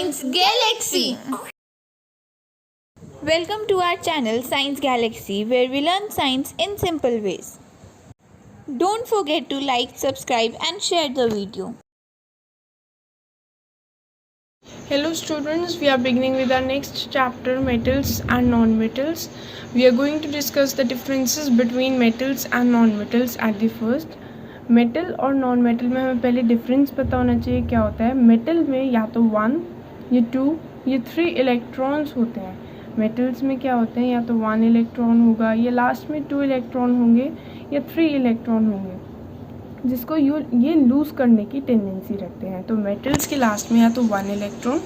Science Galaxy. Welcome to our channel Science Galaxy, where we learn science in simple ways. Don't forget to like, subscribe and share the video. Hello students, we are beginning with our next chapter, metals and non-metals. We are going to discuss the differences between metals and non-metals at the first. Metal और non metal में हमें पहले difference पता होना चाहिए क्या होता है। मेटल में या तो 1 या 2 या 3 इलेक्ट्रॉन्स होते हैं। मेटल्स में क्या होते हैं, या तो 1 इलेक्ट्रॉन होगा या लास्ट में 2 इलेक्ट्रॉन होंगे या 3 इलेक्ट्रॉन होंगे, जिसको ये लूज़ करने की टेंडेंसी रखते हैं। तो मेटल्स के लास्ट में या तो 1 इलेक्ट्रॉन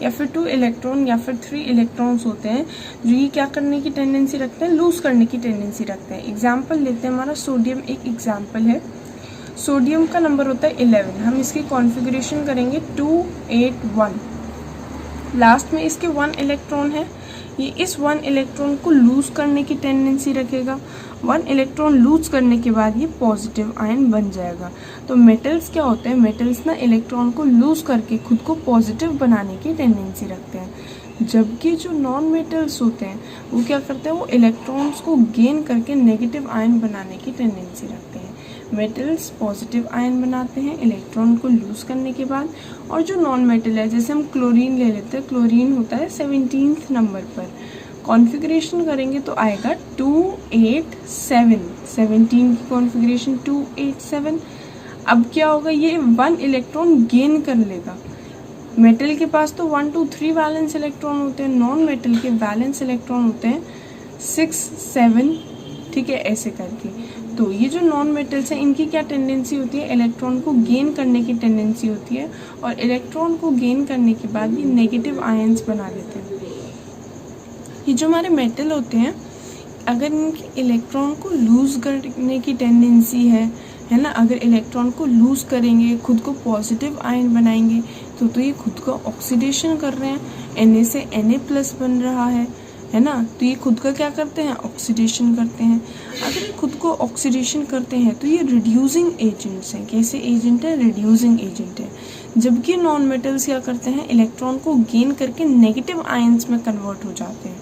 या फिर 2 इलेक्ट्रॉन या फिर 3 इलेक्ट्रॉन्स होते हैं, जो ये क्या करने की टेंडेंसी रखते हैं, लूज़ करने की टेंडेंसी रखते हैं। एग्जाम्पल लेते हैं, हमारा सोडियम एक एग्जाम्पल है। सोडियम का नंबर होता है 11। हम इसकी कॉन्फ़िगरेशन करेंगे 281। लास्ट में इसके 1 इलेक्ट्रॉन है। ये इस 1 इलेक्ट्रॉन को लूज़ करने की टेंडेंसी रखेगा। 1 इलेक्ट्रॉन लूज करने के बाद ये पॉजिटिव आयन बन जाएगा। तो मेटल्स क्या होते हैं, मेटल्स ना इलेक्ट्रॉन को लूज करके खुद को पॉजिटिव बनाने की टेंडेंसी रखते हैं, जबकि जो नॉन मेटल्स होते हैं वो क्या करते हैं, वो इलेक्ट्रॉन्स को गेन करके नेगेटिव आयन बनाने की टेंडेंसी रखते हैं। मेटल्स पॉजिटिव आयन बनाते हैं इलेक्ट्रॉन को लूज करने के बाद, और जो नॉन मेटल है, जैसे हम क्लोरीन ले लेते हैं, क्लोरीन होता है 17th नंबर पर। कॉन्फ़िगरेशन करेंगे तो आएगा 287। 17 की कॉन्फ़िगरेशन 287। अब क्या होगा, ये 1 इलेक्ट्रॉन गेन कर लेगा। मेटल के पास तो 1 2 3 वैलेंस इलेक्ट्रॉन होते हैं, नॉन मेटल के वैलेंस इलेक्ट्रॉन होते हैं 6 7, ठीक है, ऐसे करके। तो ये जो नॉन मेटल्स हैं, इनकी क्या टेंडेंसी होती है, इलेक्ट्रॉन को गेन करने की टेंडेंसी होती है, और इलेक्ट्रॉन को गेन करने के बाद ये नेगेटिव आयंस बना देते हैं। ये जो हमारे मेटल होते हैं, अगर इनके इलेक्ट्रॉन को लूज़ करने की टेंडेंसी है ना, अगर इलेक्ट्रॉन को लूज़ करेंगे, खुद को पॉजिटिव आयन बनाएंगे, तो ये खुद का ऑक्सीडेशन कर रहे हैं। Na से Na+ बन रहा है ना, तो ये खुद का क्या करते हैं, ऑक्सीडेशन करते हैं। अगर ये खुद को ऑक्सीडेशन करते हैं तो ये रिड्यूसिंग एजेंट्स हैं। कैसे एजेंट है, रिड्यूसिंग एजेंट है। जबकि नॉन मेटल्स क्या करते हैं, इलेक्ट्रॉन को गेन करके नेगेटिव आयंस में कन्वर्ट हो जाते हैं,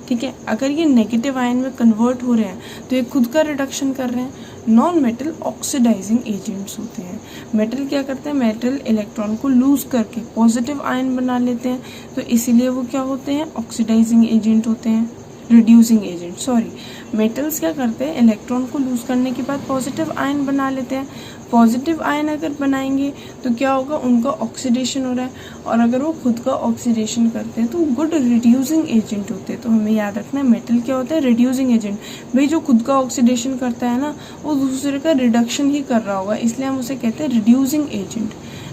ठीक है। अगर ये नेगेटिव आयन में कन्वर्ट हो रहे हैं तो ये खुद का रिडक्शन कर रहे हैं। नॉन मेटल ऑक्सीडाइजिंग एजेंट्स होते हैं। मेटल क्या करते हैं, मेटल इलेक्ट्रॉन को लूज करके पॉजिटिव आयन बना लेते हैं, तो इसीलिए वो क्या होते हैं, ऑक्सीडाइजिंग एजेंट होते हैं, रिड्यूसिंग एजेंट, सॉरी। मेटल्स क्या करते हैं, इलेक्ट्रॉन को लूज करने के बाद पॉजिटिव आयन बना लेते हैं। पॉजिटिव आयन अगर बनाएंगे तो क्या होगा, उनका ऑक्सीडेशन हो रहा है, और अगर वो खुद का ऑक्सीडेशन करते हैं तो गुड रिड्यूसिंग एजेंट होते हैं। तो हमें याद रखना है, मेटल क्या होता है, रिड्यूसिंग एजेंट। भाई जो खुद का ऑक्सीडेशन करता है ना, वो दूसरे का रिडक्शन ही कर रहा होगा, इसलिए हम उसे कहते हैं reducing agent.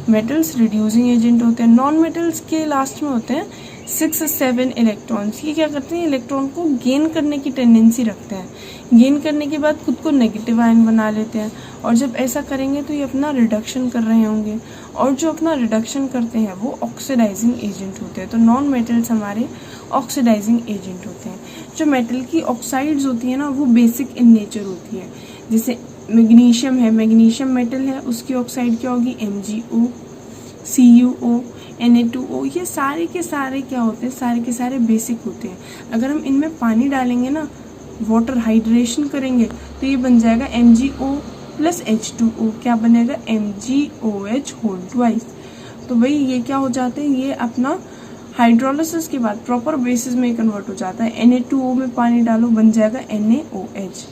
Metals reducing agent होते हैं। नॉन मेटल्स के लास्ट में होते हैं 6 7 इलेक्ट्रॉन्स। ये क्या करते हैं, इलेक्ट्रॉन को गेन करने की टेंडेंसी रखते हैं। गेन करने के बाद खुद को नेगेटिव आयन बना लेते हैं, और जब ऐसा करेंगे तो ये अपना रिडक्शन कर रहे होंगे, और जो अपना रिडक्शन करते हैं वो ऑक्सीडाइजिंग एजेंट होते हैं। तो नॉन मेटल्स हमारे ऑक्सीडाइजिंग एजेंट होते हैं। जो मेटल की ऑक्साइड्स होती है ना, वो बेसिक इन नेचर होती है। जैसे मैग्नीशियम है, मैग्नीशियम मेटल है, उसकी ऑक्साइड क्या होगी, MgO, CuO, Na2O। ये सारे के सारे क्या होते हैं, सारे के सारे बेसिक होते हैं। अगर हम इनमें पानी डालेंगे ना, वाटर हाइड्रेशन करेंगे, तो ये बन जाएगा MgO + H2O। क्या बनेगा, MgOH होल ट्वाइस। तो भाई ये क्या हो जाते हैं, ये अपना हाइड्रोलिसिस के बाद प्रॉपर बेसिस में कन्वर्ट हो जाता है। Na2O में पानी डालो, बन जाएगा NaOH।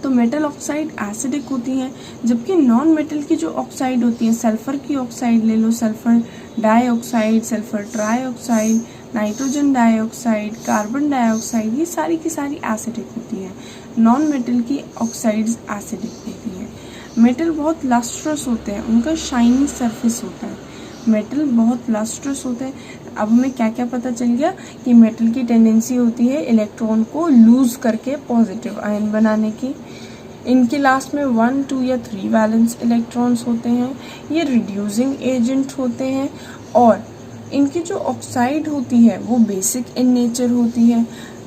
तो मेटल ऑक्साइड एसिडिक होती हैं, जबकि नॉन मेटल की जो ऑक्साइड होती है, सल्फर की ऑक्साइड ले लो, sulphur dioxide, sulphur trioxide, nitrogen dioxide, carbon dioxide, ये सारी की सारी एसिडिक होती हैं। नॉन मेटल की ऑक्साइड्स एसिडिक होती हैं। मेटल बहुत लस्ट्रस होते हैं, उनका शाइनी सरफेस होता है। मेटल बहुत लस्ट्रस होते हैं। अब हमें क्या क्या पता चल गया कि मेटल की टेंडेंसी होती है इलेक्ट्रॉन को लूज करके पॉजिटिव आयन बनाने की। इनके लास्ट में 1 2 या 3 वैलेंस इलेक्ट्रॉन्स होते हैं। ये रिड्यूसिंग एजेंट होते हैं, और इनकी जो ऑक्साइड होती है वो बेसिक इन नेचर होती है,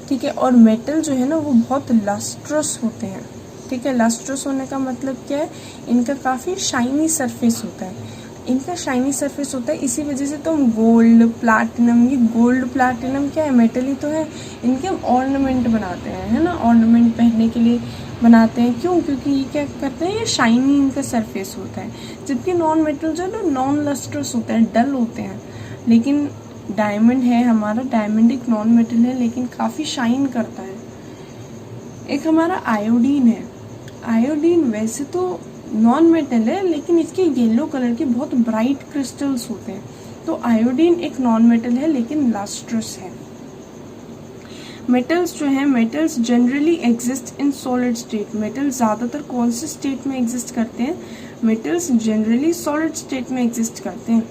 ठीक है। और मेटल जो है ना, वो बहुत लस्ट्रस होते हैं, ठीक है। लस्ट्रस होने का मतलब क्या है, इनका काफ़ी शाइनी सरफेस होता है। इनका शाइनी सरफेस होता है, इसी वजह से तो हम गोल्ड प्लैटिनम, ये गोल्ड प्लैटिनम क्या है, मेटल ही तो है, इनके हम ऑर्नामेंट बनाते हैं, है ना, ऑर्नामेंट पहनने के लिए बनाते हैं। क्यों? क्योंकि ये क्या करते हैं, ये शाइनी इनका सरफेस होता है। जबकि नॉन मेटल जो है ना नॉन लस्ट्रस होते हैं, डल होते हैं। लेकिन डायमंड है हमारा, डायमंड एक नॉन मेटल है लेकिन काफ़ी शाइन करता है। एक हमारा आयोडीन है, आयोडीन वैसे तो नॉन मेटल है लेकिन इसके येलो कलर के बहुत ब्राइट क्रिस्टल्स होते हैं। तो आयोडीन एक नॉन मेटल है लेकिन लस्ट्रस है। मेटल्स जो हैं, metals generally exist in solid state. Metal ज़्यादातर कौन से स्टेट में एग्जिस्ट करते हैं? मेटल्स जनरली सॉलिड स्टेट में एग्जिस्ट करते हैं।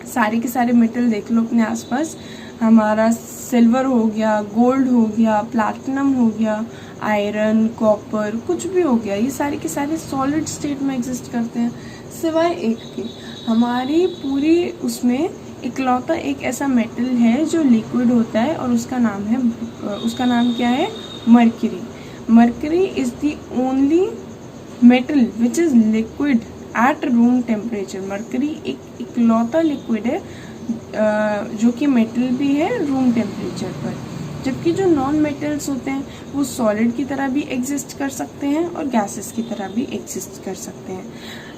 सारे के सारे मेटल देख लो अपने आसपास, हमारा सिल्वर हो गया, गोल्ड हो गया, प्लैटिनम हो गया, आयरन, कॉपर, कुछ भी हो गया, ये सारे के सारे सॉलिड स्टेट में एग्जिस्ट करते हैं, सिवाय एक के। हमारी पूरी उसमें इकलौता एक ऐसा मेटल है जो लिक्विड होता है और उसका नाम क्या है? Mercury. Mercury is the only metal which is liquid at room temperature. Mercury एक इकलौता लिक्विड है जो कि मेटल भी है रूम टेम्परेचर पर। जबकि जो नॉन मेटल्स होते हैं वो सॉलिड की तरह भी एग्जिस्ट कर सकते हैं और गैसेस की तरह भी एग्जिस्ट कर सकते हैं।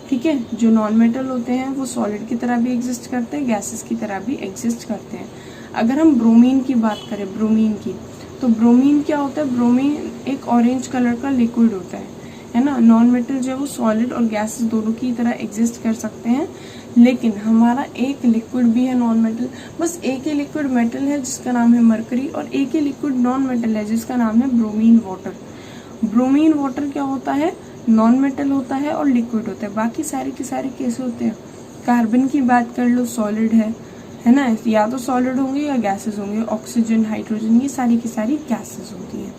ठीक है, जो नॉन मेटल होते हैं वो सॉलिड की तरह भी एग्जिस्ट करते हैं, गैसेस की तरह भी एग्जिस्ट करते हैं। अगर हम ब्रोमीन की बात करें, ब्रोमीन की, तो ब्रोमीन क्या होता है? ब्रोमीन एक ऑरेंज कलर का लिक्विड होता है ना। नॉन मेटल जो है वो सॉलिड और गैसेस दोनों की तरह एग्जिस्ट कर सकते हैं, लेकिन हमारा एक लिक्विड भी है नॉन मेटल। बस एक ही लिक्विड मेटल है जिसका नाम है मरकरी, और एक ही लिक्विड नॉन मेटल है जिसका नाम है ब्रोमीन वाटर। ब्रोमीन वाटर क्या होता है? नॉन मेटल होता है और लिक्विड होता है। बाकी सारे के सारे कैसे होते हैं? कार्बन की बात कर लो, सॉलिड है ना, या तो सॉलिड होंगे या गैसेस होंगे। ऑक्सीजन, हाइड्रोजन, ये सारी की सारी गैसेस होती हैं।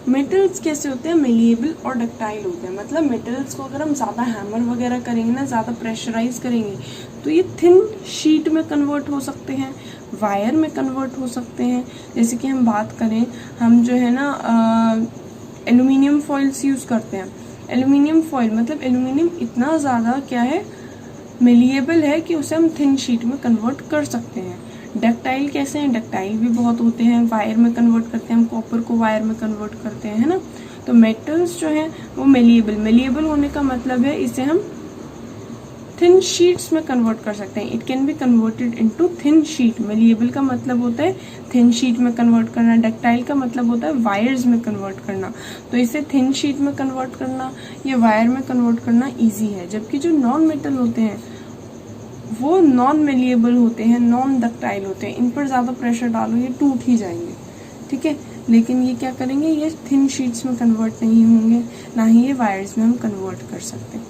मेटल्स कैसे होते हैं? मेलिएबल और डक्टाइल होते हैं। मतलब मेटल्स को अगर हम ज़्यादा हैमर वगैरह करेंगे ना, ज़्यादा प्रेशराइज करेंगे, तो ये थिन शीट में कन्वर्ट हो सकते हैं, वायर में कन्वर्ट हो सकते हैं। जैसे कि हम बात करें, हम जो है ना एल्यूमिनियम फॉइल्स यूज़ करते हैं। एल्यूमिनियम फॉइल मतलब एल्यूमिनियम इतना ज़्यादा क्या है, मेलिएबल है कि उसे हम थिन शीट में कन्वर्ट कर सकते हैं। डक्टाइल कैसे हैं? डक्टाइल भी बहुत होते हैं, वायर में कन्वर्ट करते हैं, हम कॉपर को वायर में कन्वर्ट करते हैं, है ना। तो मेटल्स जो हैं वो मेलिएबल होने का मतलब है इसे हम थिन शीट्स में कन्वर्ट कर सकते हैं। It can be converted into thin sheet. Malleable का मतलब होता है थिन शीट में कन्वर्ट करना, डक्टाइल का मतलब होता है वायर्स में कन्वर्ट करना। तो इसे थिन शीट में कन्वर्ट करना या वायर में कन्वर्ट करना ईजी है। जबकि जो नॉन मेटल होते हैं वो नॉन मेलिएबल होते हैं, नॉन डक्टाइल होते हैं। इन पर ज़्यादा प्रेशर डालो ये टूट ही जाएंगे, ठीक है। लेकिन ये क्या करेंगे, ये थिन शीट्स में कन्वर्ट नहीं होंगे, ना ही ये वायर्स में हम कन्वर्ट कर सकते हैं।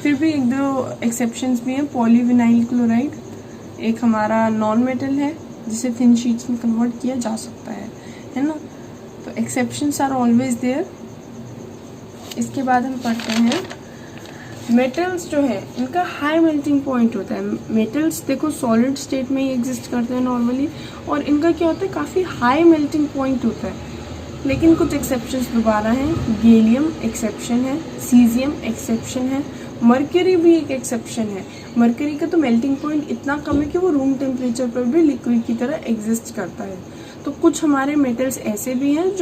फिर भी एक दो एक्सेप्शंस भी हैं। पॉलीविनाइल क्लोराइड एक हमारा नॉन मेटल है जिसे थिन शीट्स में कन्वर्ट किया जा सकता है ना। तो एक्सेप्शंस आर ऑलवेज देयर। इसके बाद हम पढ़ते हैं मेटल्स जो है इनका हाई मेल्टिंग पॉइंट होता है। मेटल्स देखो सॉलिड स्टेट में ही एग्जिस्ट करते हैं नॉर्मली, और इनका क्या होता है, काफ़ी हाई मेल्टिंग पॉइंट होता है। लेकिन कुछ एक्सेप्शंस दोबारा हैं। गैलियम एक्सेप्शन है, सीजियम एक्सेप्शन है, मरकरी भी एक एक्सेप्शन है। मरकरी का तो मेल्टिंग पॉइंट इतना कम है कि वो रूम टेम्परेचर पर भी लिक्विड की तरह एग्जिस्ट करता है। तो कुछ हमारे मेटल्स ऐसे भी हैं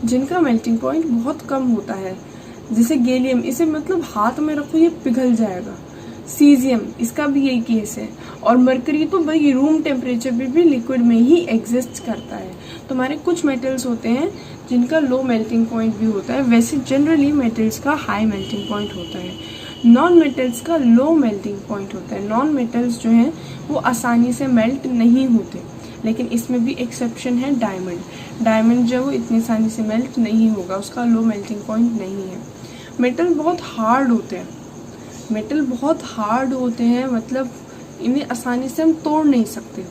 जिनका मेल्टिंग पॉइंट बहुत कम होता है, जैसे गैलियम, इसे मतलब हाथ में रखो ये पिघल जाएगा। सीजियम, इसका भी यही केस है। और मरकरी तो भाई रूम टेम्परेचर पे भी लिक्विड में ही एग्जिस्ट करता है। तो हमारे कुछ मेटल्स होते हैं जिनका लो मेल्टिंग पॉइंट भी होता है। वैसे जनरली मेटल्स का हाई मेल्टिंग पॉइंट होता है, नॉन मेटल्स का लो मेल्टिंग पॉइंट होता है। नॉन मेटल्स जो हैं वो आसानी से मेल्ट नहीं होते, लेकिन इसमें भी एक्सेप्शन है डायमंड। डायमंड जो है वो इतनी आसानी से मेल्ट नहीं होगा, उसका लो मेल्टिंग पॉइंट नहीं है। मेटल बहुत हार्ड होते हैं, मेटल बहुत हार्ड होते हैं, मतलब इन्हें आसानी से हम तोड़ नहीं सकते।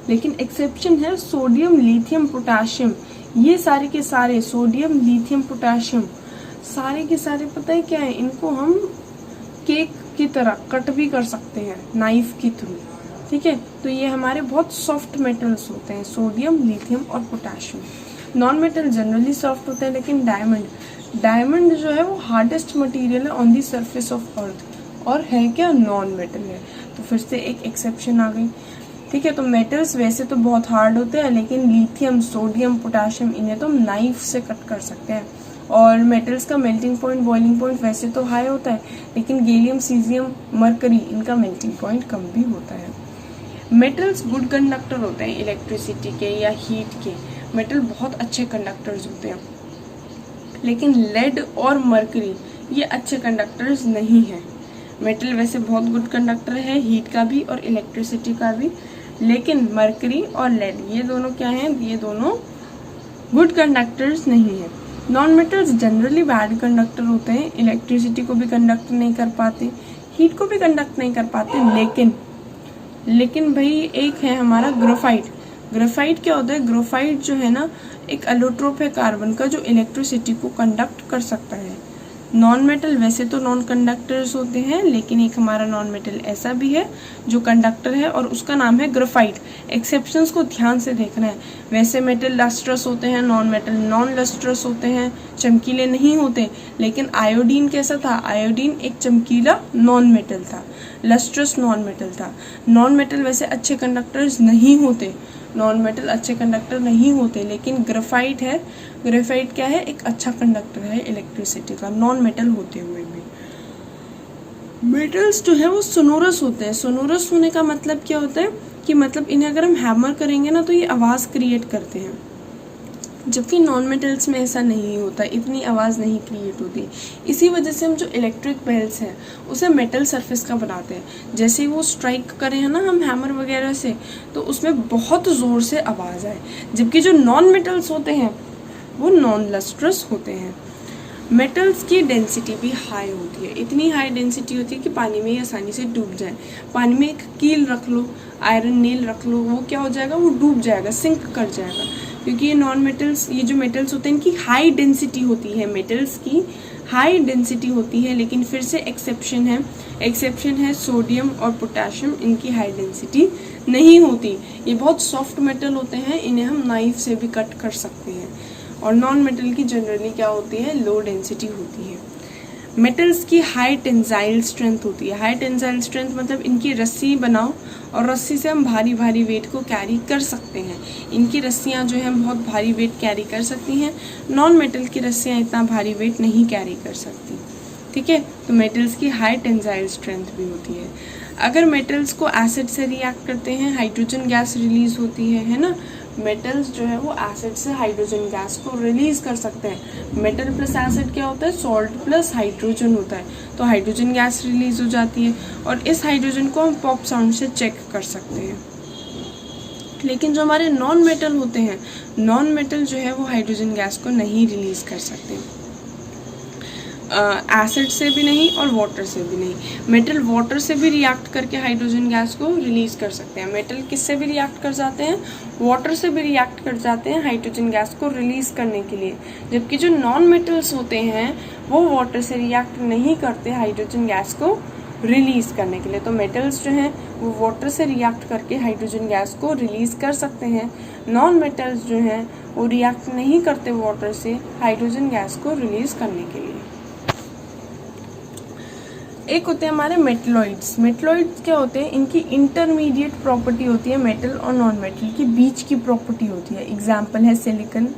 लेकिन एक्सेप्शन है सोडियम, लिथियम, पोटाशियम। ये सारे के सारे सोडियम, लिथियम, पोटाशियम सारे के सारे पता है क्या है, इनको हम केक की तरह कट भी कर सकते हैं नाइफ के थ्रू, ठीक है। तो ये हमारे बहुत सॉफ्ट मेटल्स होते हैं, सोडियम, लिथियम और potassium. Non metal generally soft होते हैं, लेकिन डायमंड जो है वो हार्डेस्ट मटेरियल है on the surface of earth, और है क्या, नॉन मेटल है। तो फिर से एक एक्सेप्शन आ गई। ठीक है, तो मेटल्स वैसे तो बहुत हार्ड होते हैं, लेकिन लिथियम, सोडियम, पोटाशियम, इन्हें तो हम नाइफ से कट कर सकते हैं। और मेटल्स का मेल्टिंग पॉइंट, बॉइलिंग पॉइंट वैसे तो हाई होता है, लेकिन गैलियम, सीजियम, मरकरी, इनका मेल्टिंग पॉइंट कम भी होता है। मेटल्स गुड कंडक्टर होते हैं इलेक्ट्रिसिटी के या हीट के। मेटल बहुत अच्छे कंडक्टर्स होते हैं, लेकिन लेड और मरकरी ये अच्छे कंडक्टर्स नहीं हैं। मेटल वैसे बहुत गुड कंडक्टर है, हीट का भी और इलेक्ट्रिसिटी का भी, लेकिन मरकरी और लेड ये दोनों क्या हैं, ये दोनों गुड कंडक्टर्स नहीं है। Non metals generally bad conductor होते हैं, इलेक्ट्रिसिटी को भी कंडक्ट नहीं कर पाते, हीट को भी कंडक्ट नहीं कर पाते, लेकिन भाई एक है हमारा ग्रेफाइट। ग्रेफाइट क्या होता है, ग्रेफाइट जो है ना एक एलोट्रोप है कार्बन का, जो इलेक्ट्रिसिटी को कंडक्ट कर सकता है। नॉन मेटल वैसे तो नॉन कंडक्टर्स होते हैं, लेकिन एक हमारा नॉन मेटल ऐसा भी है जो कंडक्टर है, और उसका नाम है ग्रेफाइट। एक्सेप्शंस को ध्यान से देखना है। वैसे मेटल लस्ट्रस होते हैं, नॉन मेटल नॉन लस्ट्रस होते हैं, चमकीले नहीं होते। लेकिन आयोडीन कैसा था, आयोडीन एक चमकीला नॉन मेटल था, लस्ट्रस नॉन मेटल था। नॉन मेटल वैसे अच्छे कंडक्टर्स नहीं होते, नॉन मेटल अच्छे कंडक्टर नहीं होते, लेकिन ग्रेफाइट है, ग्रेफाइट क्या है, एक अच्छा कंडक्टर है इलेक्ट्रिसिटी का, नॉन मेटल होते हुए भी। मेटल्स जो है वो सोनोरस होते हैं। सोनोरस होने का मतलब क्या होता है कि मतलब इन्हें अगर हम हैमर करेंगे ना तो ये आवाज़ क्रिएट करते हैं, जबकि नॉन मेटल्स में ऐसा नहीं होता, इतनी आवाज़ नहीं क्रिएट होती। इसी वजह से हम जो इलेक्ट्रिक बेल्स हैं उसे मेटल सरफेस का बनाते हैं। जैसे ही वो स्ट्राइक करें है ना हम हैमर वगैरह से, तो उसमें बहुत ज़ोर से आवाज़ आए, जबकि जो नॉन मेटल्स होते हैं वो नॉन लस्ट्रस होते हैं। मेटल्स की डेंसिटी भी हाई होती है, इतनी हाई डेंसिटी होती है कि पानी में ही आसानी से डूब जाए। पानी में एक कील रख लो, आयरन नेल रख लो, वो क्या हो जाएगा, वो डूब जाएगा, सिंक कर जाएगा, क्योंकि ये नॉन मेटल्स, ये जो मेटल्स होते हैं इनकी हाई डेंसिटी होती है, मेटल्स की हाई डेंसिटी होती है। लेकिन फिर से एक्सेप्शन है सोडियम और पोटेशियम, इनकी हाई डेंसिटी नहीं होती। ये बहुत सॉफ्ट मेटल होते हैं, इन्हें हम नाइफ से भी कट कर सकते हैं। और नॉन मेटल की जनरली क्या होती है, लो डेंसिटी होती है। मेटल्स की हाई टेंसाइल स्ट्रेंथ होती है। हाई टेंसाइल स्ट्रेंथ मतलब इनकी रस्सी बनाओ और रस्सी से हम भारी भारी वेट को कैरी कर सकते हैं। इनकी रस्सियाँ जो हैं बहुत भारी वेट कैरी कर सकती हैं, नॉन मेटल की रस्सियाँ इतना भारी वेट नहीं कैरी कर सकती। ठीक है, तो मेटल्स की हाई टेंसाइल स्ट्रेंथ भी होती है। अगर मेटल्स को एसिड से रिएक्ट करते हैं, हाइड्रोजन गैस रिलीज होती है ना, मेटल्स जो है वो एसिड से हाइड्रोजन गैस को रिलीज कर सकते हैं। मेटल प्लस एसिड क्या होता है, सॉल्ट प्लस हाइड्रोजन होता है, तो हाइड्रोजन गैस रिलीज हो जाती है, और इस हाइड्रोजन को हम पॉप साउंड से चेक कर सकते हैं। लेकिन जो हमारे नॉन मेटल होते हैं, नॉन मेटल जो है वो हाइड्रोजन गैस को नहीं रिलीज कर सकते, एसिड से भी नहीं और वाटर से भी नहीं। मेटल वाटर से भी रिएक्ट करके हाइड्रोजन गैस को रिलीज कर सकते हैं। मेटल किससे भी रिएक्ट कर जाते हैं, वाटर से भी रिएक्ट कर जाते हैं हाइड्रोजन गैस को रिलीज करने के लिए। जबकि जो नॉन मेटल्स होते हैं वो वाटर से रिएक्ट नहीं करते हाइड्रोजन गैस को रिलीज करने के लिए। तो मेटल्स जो हैं वो वाटर से रिएक्ट करके हाइड्रोजन गैस को रिलीज कर सकते हैं। नॉन मेटल्स जो हैं वो रिएक्ट नहीं करते वाटर से हाइड्रोजन गैस को रिलीज करने के लिए। एक होते हैं हमारे मेटलॉइड्स। मेटलॉइड्स क्या होते हैं, इनकी इंटरमीडिएट प्रॉपर्टी होती है मेटल और नॉन मेटल की बीच की प्रॉपर्टी होती है। एग्जाम्पल है सिलिकन,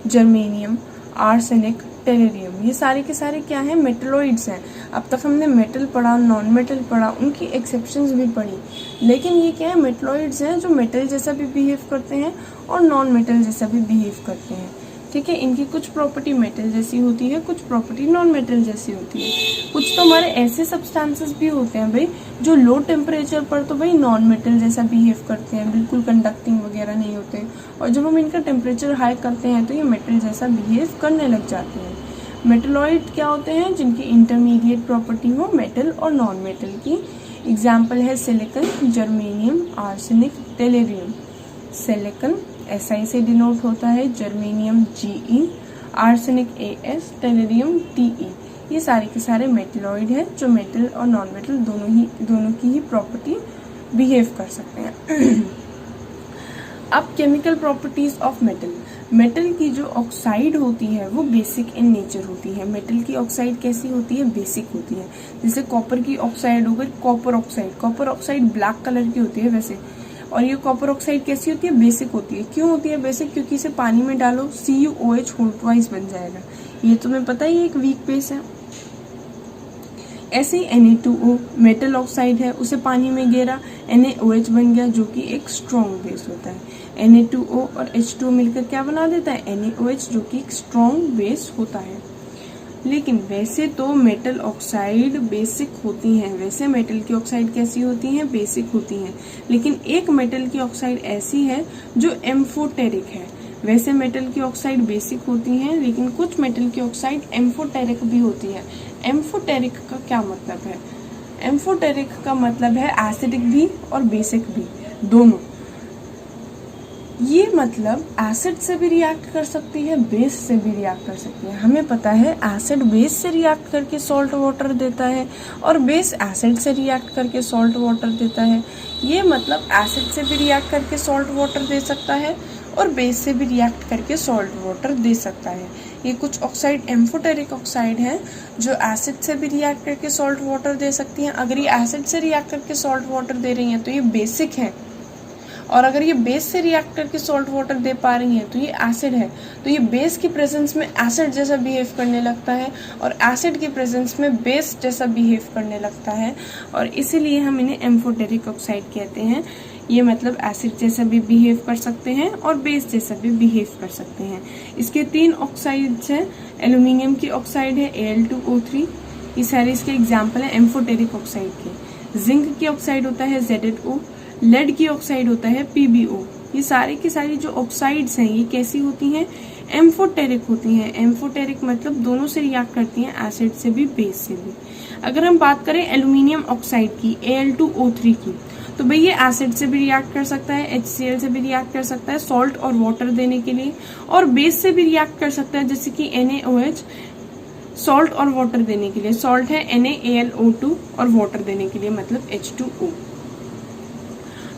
जर्मेनियम, आर्सेनिक, टेलेरियम, ये सारे के सारे क्या हैं, मेटलॉइड्स हैं। अब तक हमने मेटल पढ़ा, नॉन मेटल पढ़ा, उनकी एक्सेप्शंस भी पढ़ी, लेकिन ये क्या है, मेटलॉइड्स हैं जो मेटल जैसा भी बिहेव करते हैं और नॉन मेटल जैसा भी बिहेव करते हैं। ठीक है, इनकी कुछ प्रॉपर्टी मेटल जैसी होती है, कुछ प्रॉपर्टी नॉन मेटल जैसी होती है। कुछ तो हमारे ऐसे सब्सटेंसेस भी होते हैं भाई जो लो टेम्परेचर पर तो भाई नॉन मेटल जैसा बिहेव करते हैं, बिल्कुल कंडक्टिंग वगैरह नहीं होते, और जब हम इनका टेम्परेचर हाई करते हैं तो ये मेटल जैसा बिहेव करने लग जाते हैं। मेटलॉइड क्या होते हैं, जिनकी इंटरमीडिएट प्रॉपर्टी हो मेटल और नॉन मेटल की। एग्जाम्पल है silicon, germanium, arsenic, टेलेरियम। Silicon SI से डिनोट होता है, germanium GE, arsenic AS, टेलेरियम TE। ये सारे के सारे मेटलॉइड हैं जो मेटल और नॉन मेटल दोनों की ही प्रॉपर्टी बिहेव कर सकते हैं। अब chemical properties of metal. Metal की जो ऑक्साइड होती है वो बेसिक इन नेचर होती है। मेटल की ऑक्साइड कैसी होती है? बेसिक होती है। जैसे कॉपर की ऑक्साइड हो गई copper oxide. Copper oxide black colour की होती है वैसे, और ये कॉपर ऑक्साइड कैसी होती है? बेसिक होती है। क्यों होती है बेसिक? क्योंकि इसे पानी में डालो CuOH होल ट्वाइस बन जाएगा। ये तुम्हें पता ही एक वीक बेस है। ऐसे ही Na2O मेटल ऑक्साइड है, उसे पानी में गिरा NaOH बन गया जो कि एक स्ट्रॉन्ग बेस होता है। Na2O और H2O मिलकर क्या बना देता है? NaOH, जो कि एक स्ट्रॉन्ग बेस होता है। लेकिन वैसे तो मेटल ऑक्साइड बेसिक होती हैं, वैसे मेटल की ऑक्साइड कैसी होती हैं? बेसिक होती हैं। लेकिन एक मेटल की ऑक्साइड ऐसी है जो एम्फोटेरिक है। वैसे मेटल की ऑक्साइड बेसिक होती हैं, लेकिन कुछ मेटल की ऑक्साइड एम्फोटेरिक भी होती है। एम्फोटेरिक का क्या मतलब है? एम्फोटेरिक का मतलब है एसिडिक भी और बेसिक भी, दोनों। ये मतलब एसिड से भी रिएक्ट कर सकती है, बेस से भी रिएक्ट कर सकती है। हमें पता है एसिड बेस से रिएक्ट करके सॉल्ट वाटर देता है और बेस एसिड से रिएक्ट करके सॉल्ट वाटर देता है। ये मतलब एसिड से भी रिएक्ट करके सॉल्ट वाटर दे सकता है और बेस से भी रिएक्ट करके सॉल्ट वाटर दे सकता है। ये कुछ ऑक्साइड एम्फोटेरिक ऑक्साइड हैं जो एसिड से भी रिएक्ट करके सॉल्ट वाटर दे सकती हैं। अगर ये एसिड से रिएक्ट करके सॉल्ट वाटर दे रही हैं तो ये बेसिक है, और अगर ये बेस से रिएक्ट करके सॉल्ट वाटर दे पा रही हैं तो ये एसिड है। तो ये बेस की प्रेजेंस में एसिड जैसा बिहेव करने लगता है और एसिड की प्रेजेंस में बेस जैसा बिहेव करने लगता है, और इसीलिए हम इन्हें एम्फोटेरिक ऑक्साइड कहते हैं। ये मतलब एसिड जैसा भी बिहेव कर सकते हैं और बेस जैसा भी बिहेव कर सकते हैं। इसके 3 ऑक्साइड्स हैं। एल्यूमिनियम की ऑक्साइड है Al2O3, ये सारे इसके एग्जाम्पल हैं एम्फोटेरिक ऑक्साइड के। जिंक की ऑक्साइड होता है ZnO, लेड की ऑक्साइड होता है PbO। ये सारे की सारी जो ऑक्साइड्स हैं ये कैसी होती हैं? एम्फोटेरिक होती हैं। एम्फोटेरिक मतलब दोनों से रिएक्ट करती हैं, एसिड से भी बेस से भी। अगर हम बात करें एल्यूमिनियम ऑक्साइड की Al2O3 की, तो भाई ये एसिड से भी रिएक्ट कर सकता है, HCl से भी रिएक्ट कर सकता है सॉल्ट और वाटर देने के लिए, और बेस से भी रिएक्ट कर सकता है जैसे कि NaOH सॉल्ट और वाटर देने के लिए। सॉल्ट है NaAlO2 और वाटर देने के लिए मतलब H2O।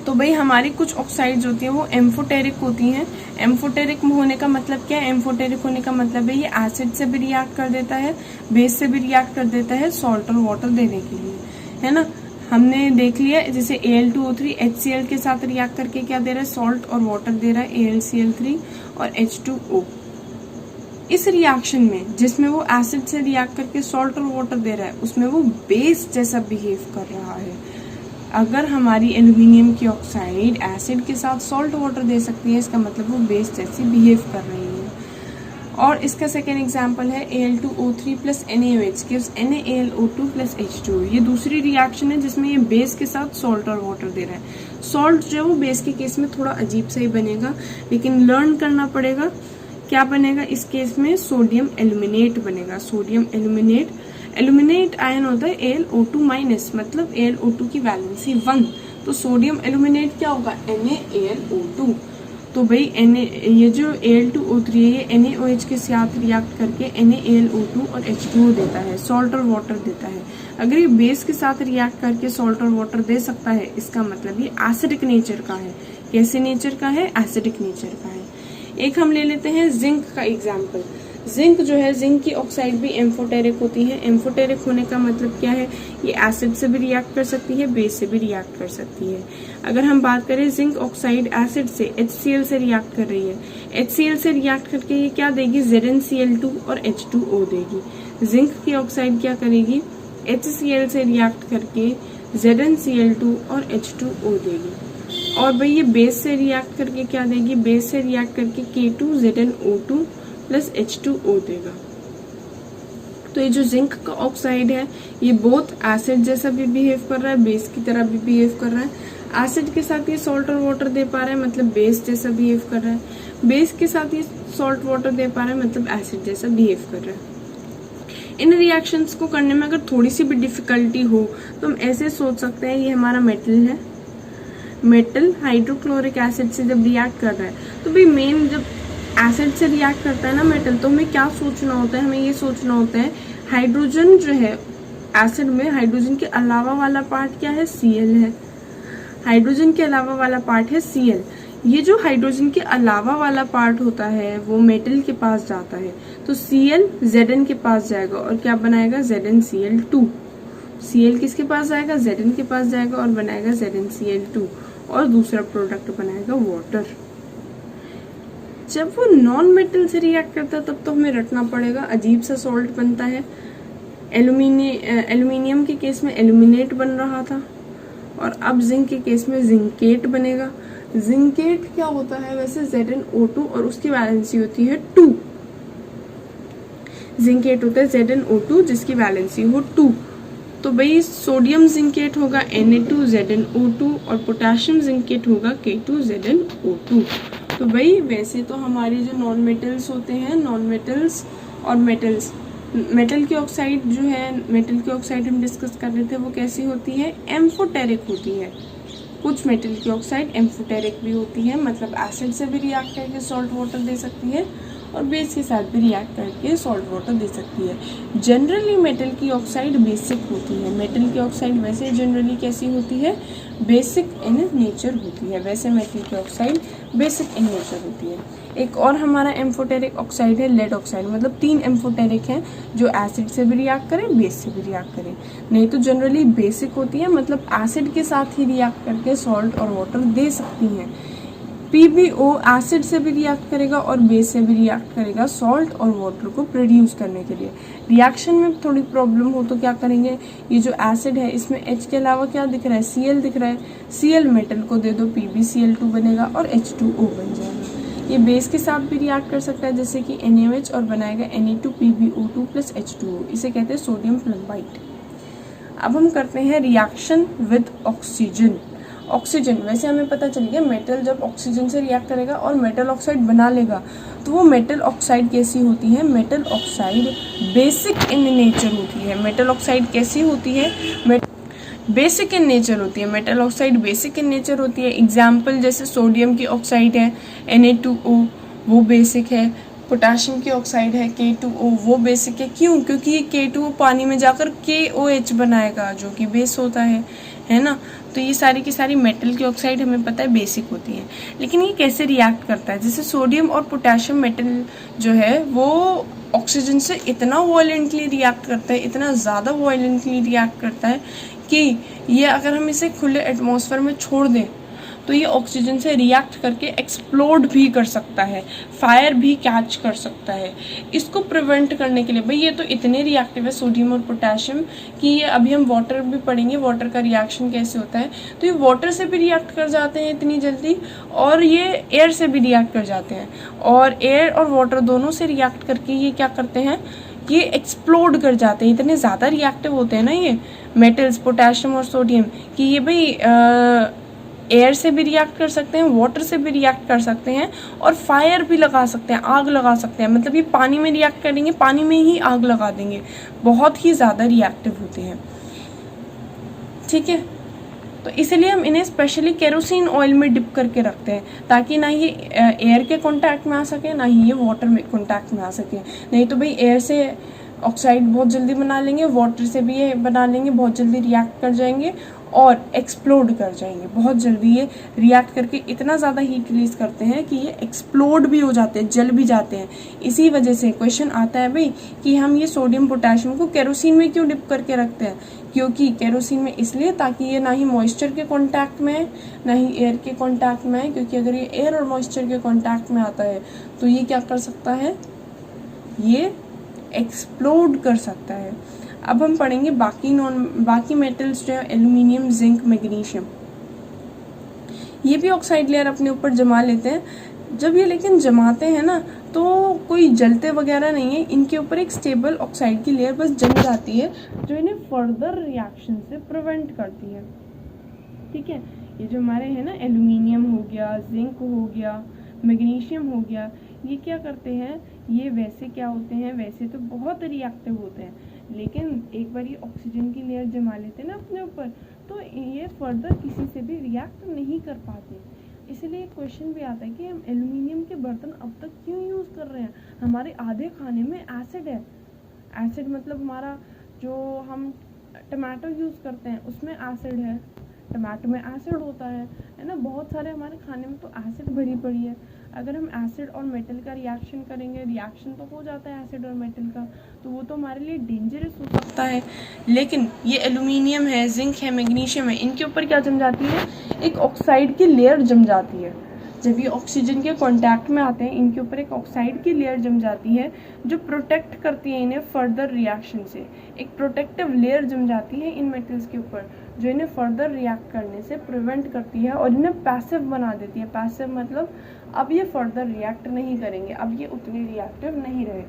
तो भाई हमारी कुछ ऑक्साइड्स होती हैं वो एम्फोटेरिक होती हैं। एम्फोटेरिक होने का मतलब क्या है? एम्फोटेरिक होने का मतलब है ये एसिड से भी रिएक्ट कर देता है, बेस से भी रिएक्ट कर देता है सॉल्ट और वाटर देने के लिए, है ना। हमने देख लिया जैसे Al2O3 HCl के साथ रिएक्ट करके क्या दे रहा है? सॉल्ट और वाटर दे रहा है AlCl3 और H2O। इस रिएक्शन में जिसमें वो एसिड से रिएक्ट करके सॉल्ट और वाटर दे रहा है उसमें वो बेस जैसा बिहेव कर रहा है। अगर हमारी एल्यूमिनियम की ऑक्साइड एसिड के साथ सॉल्ट वाटर दे सकती है, इसका मतलब वो बेस जैसी बिहेव कर रही है। और इसका सेकेंड एग्जाम्पल है Al2O3 plus NaOH gives NaAlO2 plus H2O। ये दूसरी रिएक्शन है जिसमें ये बेस के साथ सॉल्ट और वाटर दे रहा है। सॉल्ट जो है वो बेस के केस में थोड़ा अजीब सा ही बनेगा, लेकिन लर्न करना पड़ेगा। क्या बनेगा इस केस में? सोडियम एल्यूमिनेट बनेगा। सोडियम एल्यूमिनेट, एल्यूमिनेट आयन होता है Al2 माइनस, मतलब Al2 की वैलेंसी 1, तो सोडियम एल्यूमिनेट क्या होगा? NaAlO2। तो भाई ये जो Al2O3 है ये NaOH के साथ रिएक्ट करके NaAlO2 और H2O देता है, सॉल्ट और वाटर देता है। अगर ये बेस के साथ रिएक्ट करके सॉल्ट और वाटर दे सकता है, इसका मतलब ये एसिडिक नेचर का है। कैसे नेचर का है? एसिडिक नेचर का है। एक हम ले लेते हैं जिंक का एग्जाम्पल। जिंक जो है, जिंक की ऑक्साइड भी एम्फोटेरिक होती है। एम्फोटेरिक होने का मतलब क्या है? ये एसिड से भी रिएक्ट कर सकती है, बेस से भी रिएक्ट कर सकती है। अगर हम बात करें जिंक ऑक्साइड एसिड से HCl से रिएक्ट कर रही है, HCl से रिएक्ट करके ये क्या देगी? ZnCl2 और H2O देगी। जिंक की ऑक्साइड क्या करेगी? HCl से रिएक्ट करके ZnCl2 और H2O देगी। और भाई ये बेस से रिएक्ट करके क्या देगी? बेस से रिएक्ट करके K2ZnO2 प्लस H2O देगा। तो ये जो जिंक का ऑक्साइड है ये बहुत एसिड जैसा भी बिहेव कर रहा है, बेस की तरह भी बिहेव कर रहा है। एसिड के साथ ये सॉल्ट और वाटर दे पा रहा है मतलब बेस जैसा बिहेव कर रहा है। बेस के साथ ये सॉल्ट वाटर दे पा रहा है मतलब एसिड जैसा बिहेव कर रहा है। इन रिएक्शंस को करने में अगर थोड़ी सी भी डिफिकल्टी हो तो हम ऐसे सोच सकते हैं ये हमारा मेटल है। मेटल हाइड्रोक्लोरिक एसिड से जब रिएक्ट कर रहा है तो भाई मेन जब एसिड से रिएक्ट करता है ना मेटल, तो हमें क्या सोचना होता है? हमें ये सोचना होता है हाइड्रोजन जो है एसिड में, हाइड्रोजन के अलावा वाला पार्ट क्या है? Cl है। हाइड्रोजन के अलावा वाला पार्ट है Cl। ये जो हाइड्रोजन के अलावा वाला पार्ट होता है वो मेटल के पास जाता है, तो Cl Zn के पास जाएगा और क्या बनाएगा, ZnCl2। Cl किसके पास जाएगा, Zn के पास जाएगा और बनाएगा ZnCl2 और दूसरा प्रोडक्ट बनाएगा वाटर। जब वो नॉन मेटल से रिएक्ट करता है तब तो हमें रटना पड़ेगा, अजीब सा सॉल्ट बनता है। एल्यूमिनियम के केस में एल्यूमिनेट बन रहा था और अब जिंक के केस में जिंकेट बनेगा। जिंकेट क्या होता है वैसे, ZnO2 और उसकी वैलेंसी होती है 2। जिंकेट होता है ZnO2 जिसकी वैलेंसी हो 2। तो भाई सोडियम जिंकेट होगा Na2ZnO2 और पोटेशियम जिंकेट होगा K2ZnO2। तो भाई वैसे तो हमारे जो नॉन मेटल्स होते हैं, नॉन मेटल्स और मेटल्स, मेटल की ऑक्साइड जो है, मेटल की ऑक्साइड हम डिस्कस कर रहे थे, वो कैसी होती है, एम्फोटेरिक होती है। कुछ मेटल की ऑक्साइड एम्फोटेरिक भी होती है, मतलब एसिड से भी रिएक्ट करके सॉल्ट वाटर दे सकती है और बेस के साथ भी रिएक्ट करके सॉल्ट वाटर दे सकती है। जनरली मेटल की ऑक्साइड बेसिक होती है। मेटल की ऑक्साइड वैसे जनरली कैसी होती है, बेसिक इन नेचर होती है। वैसे मेटल की ऑक्साइड बेसिक इन नेचर होती है। एक और हमारा एम्फोटेरिक ऑक्साइड है लेड ऑक्साइड, मतलब 3 एम्फोटेरिक हैं जो एसिड से भी रिएक्ट करें, बेस से भी रिएक्ट करें। नहीं तो जनरली बेसिक होती है, मतलब एसिड के साथ ही रिएक्ट करके सॉल्ट और वाटर दे सकती हैं। PbO एसिड से भी रिएक्ट करेगा और बेस से भी रिएक्ट करेगा सॉल्ट और वाटर को प्रोड्यूस करने के लिए। रिएक्शन में थोड़ी प्रॉब्लम हो तो क्या करेंगे, ये जो एसिड है इसमें H के अलावा क्या दिख रहा है, Cl दिख रहा है। Cl मेटल को दे दो, PbCl2 बनेगा और H2O बन जाएगा। ये बेस के साथ भी रिएक्ट कर सकता है जैसे कि NaOH और बनाएगा Na2PbO2 प्लस H2O, इसे कहते हैं सोडियम फ्लोराइड। अब हम करते हैं रिएक्शन विद ऑक्सीजन। ऑक्सीजन, वैसे हमें पता चल गया मेटल जब ऑक्सीजन से रिएक्ट करेगा और मेटल ऑक्साइड बना लेगा तो वो मेटल ऑक्साइड कैसी होती है, metal oxide basic in nature होती है। मेटल ऑक्साइड कैसी होती है, बेसिक इन नेचर होती है। Metal oxide basic in nature होती है। एग्जाम्पल जैसे सोडियम की ऑक्साइड है Na2O, वो बेसिक है। पोटाशियम की ऑक्साइड है K2O, वो बेसिक है। क्यों, क्योंकि ये K2O पानी में जाकर KOH बनाएगा जो कि बेस होता है ना। तो ये सारी की सारी मेटल की ऑक्साइड हमें पता है बेसिक होती है। लेकिन ये कैसे रिएक्ट करता है, जैसे सोडियम और पोटेशियम मेटल जो है वो ऑक्सीजन से इतना वायलेंटली रिएक्ट करता है, इतना ज़्यादा वायलेंटली रिएक्ट करता है कि ये अगर हम इसे खुले एटमॉस्फेयर में छोड़ दें तो ये ऑक्सीजन से रिएक्ट करके एक्सप्लोड भी कर सकता है, फायर भी कैच कर सकता है। इसको प्रिवेंट करने के लिए, भाई ये तो इतने रिएक्टिव है सोडियम और पोटेशियम कि ये अभी हम वाटर भी पढ़ेंगे, वाटर का रिएक्शन कैसे होता है। तो ये वाटर से भी रिएक्ट कर जाते हैं इतनी जल्दी और ये एयर से भी रिएक्ट कर जाते हैं, और एयर और वाटर दोनों से रिएक्ट करके ये क्या करते हैं, ये एक्सप्लोड कर जाते हैं। इतने ज़्यादा रिएक्टिव होते हैं ना ये मेटल्स, पोटेशियम और सोडियम, कि ये भाई एयर से भी रिएक्ट कर सकते हैं, वाटर से भी रिएक्ट कर सकते हैं और फायर भी लगा सकते हैं, आग लगा सकते हैं। मतलब ये पानी में रिएक्ट करेंगे, पानी में ही आग लगा देंगे, बहुत ही ज़्यादा रिएक्टिव होते हैं। ठीक है, तो इसलिए हम इन्हें स्पेशली केरोसिन ऑयल में डिप करके रखते हैं ताकि ना ये एयर के कांटेक्ट में आ सके, ना ही ये वाटर में कांटेक्ट में आ सके। नहीं तो भाई एयर से ऑक्साइड बहुत जल्दी बना लेंगे, वाटर से भी ये बना लेंगे, बहुत जल्दी रिएक्ट कर जाएंगे और एक्सप्लोड कर जाएंगे। बहुत जल्दी ये रिएक्ट करके इतना ज़्यादा हीट रिलीज करते हैं कि ये एक्सप्लोड भी हो जाते हैं, जल भी जाते हैं। इसी वजह से क्वेश्चन आता है भाई कि हम ये सोडियम पोटेशियम को केरोसिन में क्यों डिप करके रखते हैं, क्योंकि केरोसिन में इसलिए ताकि ये ना ही मॉइस्चर के कांटेक्ट में है ना ही एयर के कांटेक्ट में है, क्योंकि अगर ये एयर और मॉइस्चर के कांटेक्ट में आता है तो ये क्या कर सकता है, ये एक्सप्लोड कर सकता है। अब हम पढ़ेंगे बाकी मेटल्स जो है, एल्यूमिनियम, जिंक, मैग्नीशियम। ये भी ऑक्साइड लेयर अपने ऊपर जमा लेते हैं। जब ये लेकिन जमाते हैं ना तो कोई जलते वगैरह नहीं है, इनके ऊपर एक स्टेबल ऑक्साइड की लेयर बस जम जाती है जो इन्हें फर्दर रिएक्शन से प्रिवेंट करती है। ठीक है, ये जो हमारे हैं ना, एल्यूमिनियम हो गया, जिंक हो गया, मैग्नीशियम हो गया, ये क्या करते हैं, ये वैसे क्या होते हैं, वैसे तो बहुत रिएक्टिव होते हैं, लेकिन एक बार ये ऑक्सीजन की लेयर जमा लेते हैं ना अपने ऊपर तो ये फर्दर किसी से भी रिएक्ट नहीं कर पाते। इसलिए क्वेश्चन भी आता है कि हम एल्यूमिनियम के बर्तन अब तक क्यों यूज़ कर रहे हैं, हमारे आधे खाने में एसिड है। एसिड मतलब हमारा जो हम टमाटो यूज़ करते हैं उसमें एसिड है, टमाटो में एसिड होता है ना, बहुत सारे हमारे खाने में तो एसिड भरी पड़ी है। अगर हम एसिड और मेटल का रिएक्शन करेंगे, रिएक्शन तो हो जाता है एसिड और मेटल का, तो वो तो हमारे लिए डेंजरस हो सकता है। लेकिन ये एल्यूमिनियम है, जिंक है, मैग्नीशियम है, इनके ऊपर क्या जम जाती है, एक ऑक्साइड की लेयर जम जाती है। जब ये ऑक्सीजन के कांटेक्ट में आते हैं, इनके ऊपर एक ऑक्साइड की लेयर जम जाती है जो प्रोटेक्ट करती है इन्हें फर्दर रिएक्शन से। एक प्रोटेक्टिव लेयर जम जाती है इन मेटल्स के ऊपर जो इन्हें फर्दर रिएक्ट करने से प्रिवेंट करती है और इन्हें पैसिव बना देती है। पैसिव मतलब अब ये फर्दर रिएक्ट नहीं करेंगे, अब ये उतने रिएक्टिव नहीं रहे।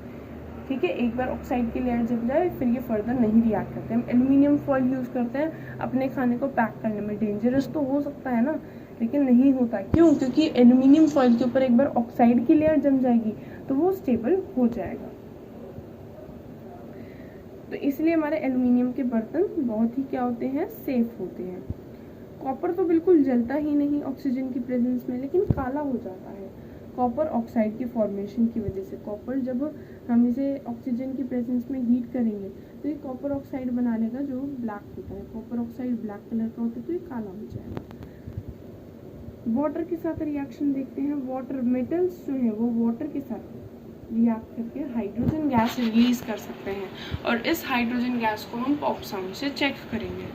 ठीक है, एक बार ऑक्साइड की लेयर जम जाए फिर ये फर्दर नहीं रिएक्ट करते। हम एल्यूमिनियम फॉइल यूज़ करते हैं अपने खाने को पैक करने में। डेंजरस तो हो सकता है ना, लेकिन नहीं होता। क्यों? क्योंकि एल्यूमिनियम फॉइल के ऊपर एक बार ऑक्साइड की लेयर जम जाएगी तो वो स्टेबल हो जाएगा। तो इसलिए हमारे एल्यूमिनियम के बर्तन बहुत ही क्या होते हैं, सेफ होते हैं। कॉपर तो बिल्कुल जलता ही नहीं ऑक्सीजन की प्रेजेंस में, लेकिन काला हो जाता है कॉपर ऑक्साइड की फॉर्मेशन की वजह से। कॉपर जब हम इसे ऑक्सीजन की प्रेजेंस में हीट करेंगे तो ये कॉपर ऑक्साइड बना लेगा जो ब्लैक होता है। कॉपर ऑक्साइड ब्लैक कलर का होता है तो ये काला हो जाएगा। वाटर के साथ रिएक्शन देखते हैं। वाटर मेटल्स जो है वो वाटर के साथ रिएक्ट करके हाइड्रोजन गैस रिलीज कर सकते हैं और इस हाइड्रोजन गैस को हम पॉप साउंड से चेक करेंगे।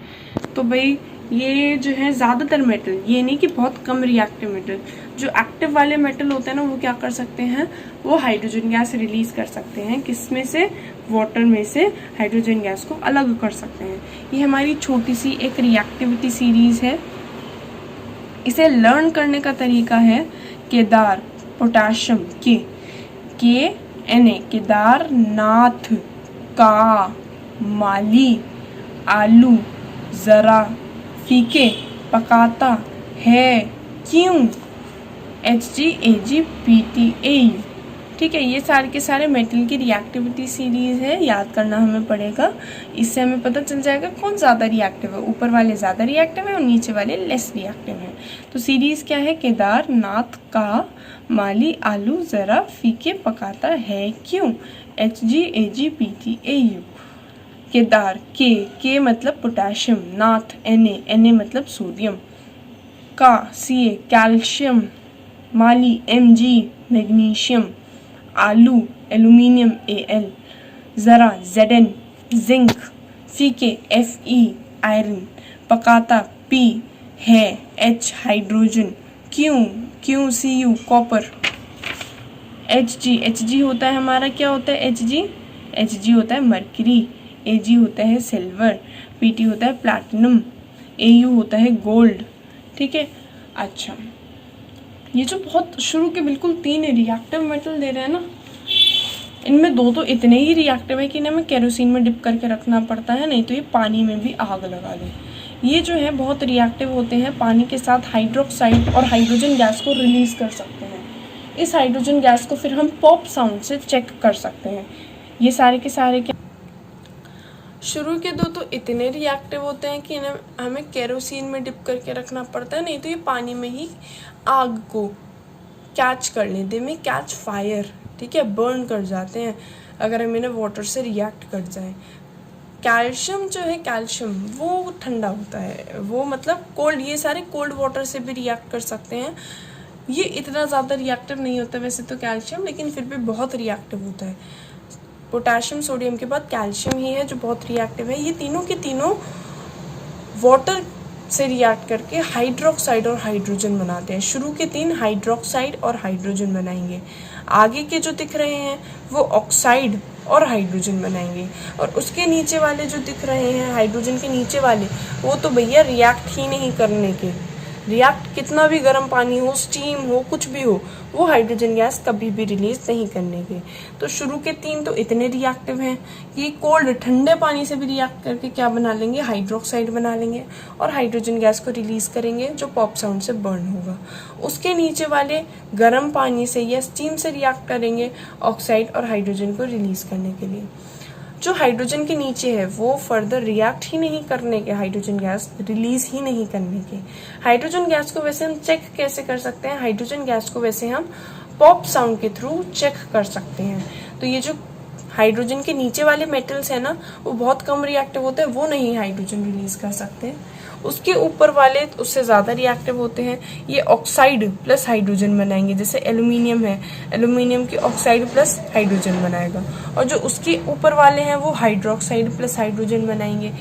तो भाई ये जो है ज़्यादातर मेटल, ये नहीं कि बहुत कम रिएक्टिव मेटल, जो एक्टिव वाले मेटल होते हैं ना वो क्या कर सकते हैं, वो हाइड्रोजन गैस रिलीज कर सकते हैं। किसमें से? वाटर में से हाइड्रोजन गैस को अलग कर सकते हैं। ये हमारी छोटी सी एक रिएक्टिविटी सीरीज है। इसे लर्न करने का तरीका है केदार पोटाशियम के Na केदारनाथ का माली आलू जरा फीके पकाता है क्यों, HgAgPtAu। ठीक है, ये सारे के सारे मेटल की रिएक्टिविटी सीरीज है, याद करना हमें पड़ेगा। इससे हमें पता चल जाएगा कौन ज़्यादा रिएक्टिव है। ऊपर वाले ज़्यादा रिएक्टिव है और नीचे वाले लेस रिएक्टिव हैं। तो सीरीज क्या है? केदारनाथ का माली आलू ज़रा फीके पकाता है क्यों, HgAgPtAu। केदार के मतलब पोटाशियम, नाथ Na मतलब सोडियम, का Ca कैल्शियम, माली Mg मैग्नीशियम, आलू एल्यूमिनियम Al, ज़रा Zn जिंक, फीके Fe आयरन, पकाता P है H हाइड्रोजन, क्यों Cu कॉपर, Hg होता है हमारा, क्या होता है Hg होता है मरकरी, Ag होता है सिल्वर, Pt होता है प्लैटिनम, Au होता है गोल्ड। ठीक है, अच्छा ये जो बहुत शुरू के बिल्कुल 3 रिएक्टिव मेटल दे रहे हैं ना, इनमें 2 तो इतने ही रिएक्टिव है कि इन्हें हमें केरोसिन में डिप करके रखना पड़ता है, नहीं तो ये पानी में भी आग लगा दें। ये जो है बहुत रिएक्टिव होते हैं, पानी के साथ हाइड्रोक्साइड और हाइड्रोजन गैस को रिलीज कर सकते हैं। इस हाइड्रोजन गैस को फिर हम पॉप साउंड से चेक कर सकते हैं। ये सारे के सारे क्या शुरू के 2 तो इतने रिएक्टिव होते हैं कि इन्हें हमें केरोसिन में डिप करके रखना पड़ता है, नहीं तो ये पानी में ही आग को कैच कर लेते, में कैच फायर। ठीक है, बर्न कर जाते हैं अगर हम इन्हें वाटर से रिएक्ट कर जाए। कैल्शियम जो है, कैल्शियम वो ठंडा होता है, वो मतलब कोल्ड, ये सारे कोल्ड वाटर से भी रिएक्ट कर सकते हैं। ये इतना ज़्यादा रिएक्टिव नहीं होता वैसे तो कैल्शियम, लेकिन फिर भी बहुत रिएक्टिव होता है। पोटाशियम सोडियम के बाद कैल्शियम ही है जो बहुत रिएक्टिव है। ये तीनों के तीनों वाटर से रिएक्ट करके हाइड्रोक्साइड और हाइड्रोजन बनाते हैं। शुरू के 3 हाइड्रोक्साइड और हाइड्रोजन बनाएंगे, आगे के जो दिख रहे हैं वो ऑक्साइड और हाइड्रोजन बनाएंगे, और उसके नीचे वाले जो दिख रहे हैं हाइड्रोजन के नीचे वाले, वो तो भैया रिएक्ट ही नहीं करने के। रिएक्ट कितना भी गर्म पानी हो, स्टीम हो, कुछ भी हो, वो हाइड्रोजन गैस कभी भी रिलीज नहीं करने के। तो शुरू के 3 तो इतने रिएक्टिव हैं कि कोल्ड ठंडे पानी से भी रिएक्ट करके क्या बना लेंगे, हाइड्रोक्साइड बना लेंगे और हाइड्रोजन गैस को रिलीज करेंगे जो पॉप साउंड से बर्न होगा। उसके नीचे वाले गर्म पानी से या स्टीम से रिएक्ट करेंगे ऑक्साइड और हाइड्रोजन को रिलीज करने के लिए। जो हाइड्रोजन के नीचे है वो फर्दर रिएक्ट ही नहीं करने के, हाइड्रोजन गैस रिलीज ही नहीं करने के। हाइड्रोजन गैस को वैसे हम चेक कैसे कर सकते हैं, हाइड्रोजन गैस को वैसे हम पॉप साउंड के थ्रू चेक कर सकते हैं। तो ये जो हाइड्रोजन के नीचे वाले मेटल्स है ना, वो बहुत कम रिएक्टिव होते हैं, वो नहीं हाइड्रोजन रिलीज कर सकते। उसके ऊपर वाले उससे ज़्यादा रिएक्टिव होते हैं, ये ऑक्साइड प्लस हाइड्रोजन बनाएंगे। जैसे एल्यूमिनियम है, एल्यूमिनियम की ऑक्साइड प्लस हाइड्रोजन बनाएगा, और जो उसके ऊपर वाले हैं वो हाइड्रोक्साइड प्लस हाइड्रोजन बनाएंगे।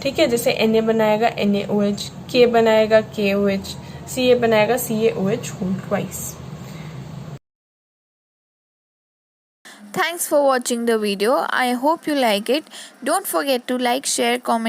ठीक है, जैसे Na बनाएगा NaOH, K बनाएगा KOH, Ca बनाएगा CaOH whole twice. Thanks for watching the video. I hope you like it. Don't forget to like, share, comment.